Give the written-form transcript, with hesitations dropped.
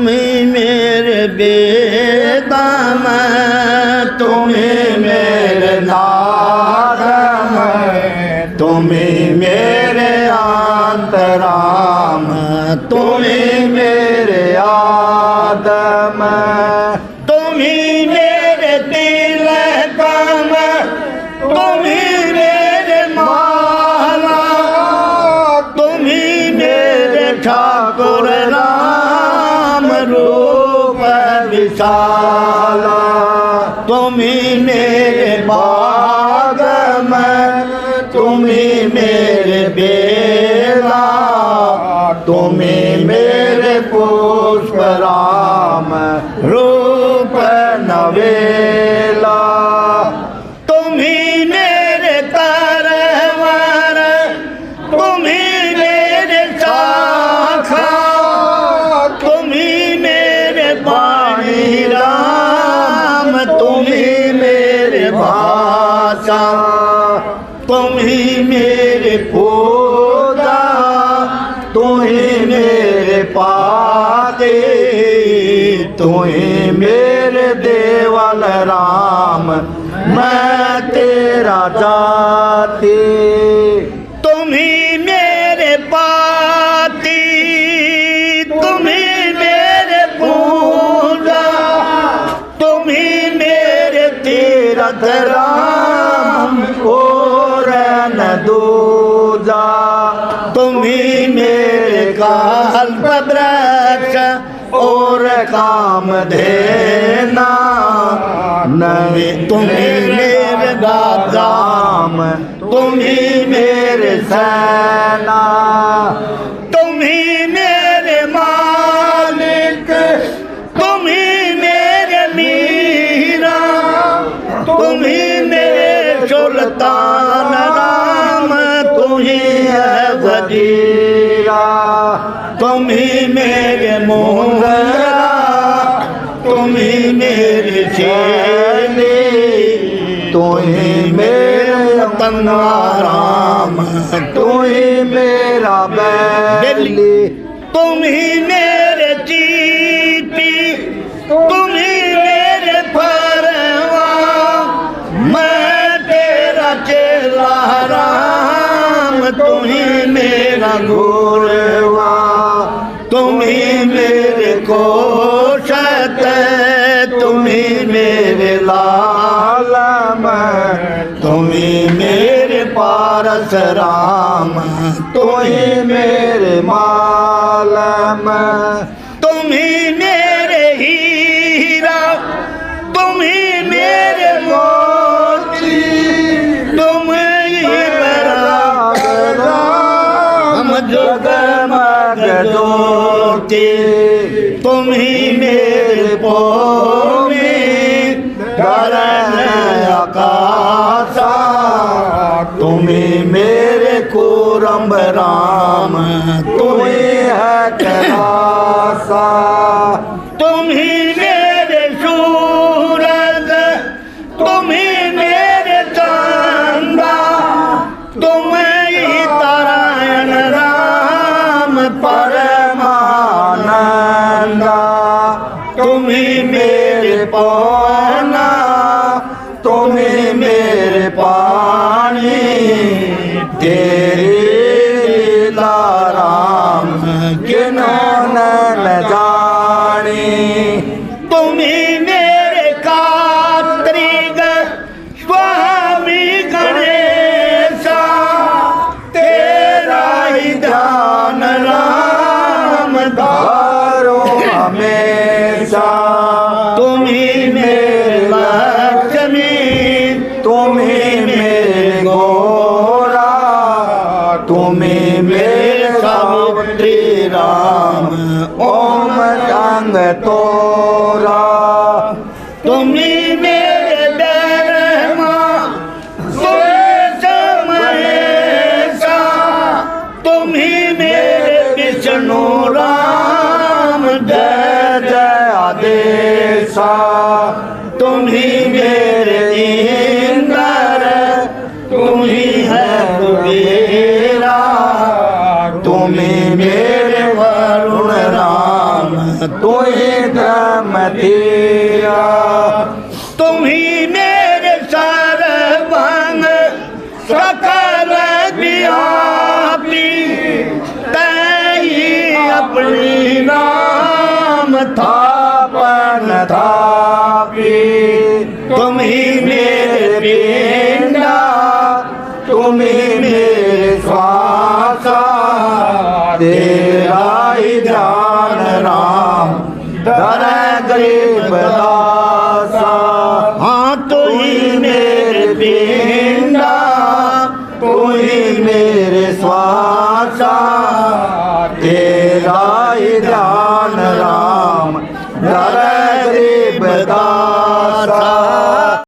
तुम्ही मेरे बेदम, तुम्ही मेरे नादम, तुम्ही मेरे अंतराम, तुम्ही मेरे आदम, तुम्ही मेरे तिलकम, तुम्ही मेरे माला, तुम्ही मेरे ठाकुर राम रूप विशाला, तुम्ही मेरे बागम, तुम्ही मेरे बेला, तुम्ही मेरे पुष्प राम रूप नवेला, तुम्ही मेरे तरवर, तुम्ही मेरे शाखा, तुम्ही मेरे वाणी राम, तुम्ही मेरे भाषा, तुम्ही मेरे पूजा, तुम्ही मेरे पाते, तुम्ही मेरे देवल राम, मैं तेरा जाति, तुम्ही मेरे पाती, तुम्ही मेरे पूजा, तुम्ही मेरे तीरथ राम और न दूजा, तुम्ही मेरे कल्प वृक्ष और काम देना, नवे तुम्ही मेरे दाम, तुम्ही मेरे सेना, तुम्ही मेरे मालिक, तुम्ही मेरे मीरा, तुम्ही मेरे सुल्तान राम, तुम्ही है वजीरा, तुम्ही मेरे मोहरा, तुम्ही मेरे शेली, तुम्ही मेरे तंगाराम, तुम्ही मेरा बैली, तुम्ही मेरे चीटी, तुम्ही मेरे परवा, मैं तेरा चेला राम, तुम्ही मेरा गुरवा, तुम्ही मेरे कोशत, तुम्ही मेरे लालम, तुम्ही मेरे पारस राम, तुम्ही मेरे मालम, तुम्ही मेरे हीरा, तुम्ही मेरे मोती, तुम्ही मेरा राम जगमग ज्योति, तुम्ही मेरे पोमी धरन आकाशा, तुम्ही मेरे कुरम्ब राम, तुम्ही है कैलासा, तुम्ही मेरे सूरज, तुम्ही मेरे चंदा, तुम्ही नारायण राम परमानंदा, तुम्ही मेरे पौना, तुम्ही मेरे पानी, तेरी लीला राम किन्होंने न जानी, तुम्ही मेरे कार्तिक स्वामी गणेशा, तेरा ही ध्यान राम धारो हमेशा, तुम्ही मेरे लक्ष्मी, तुम्ही मेरे गोरा, तुम्ही मेरे सावित्री राम ओम रंग तोरा, तुम्ही मेरे धर्मा सुरेश महेशा, तुम्ही मेरे विष्णु राम जय जय आदेशा, तुम्ही मेरे इंद्र, तुम्ही है कुबेरा, तुम्ही मेरे वरुण राम, तुम्ही ही धर्म तेरा। तुम ही मेरे सर्वंग सकल व्यापी, तई अपनी नाम थापन थापी। तुम ही मेरे पिंडा, तुम ही मेरे श्वासा, तेरा ही ध्यान राम धर गरीब दासा। हाँ तू ही मेरे पिंडा, तू ही मेरे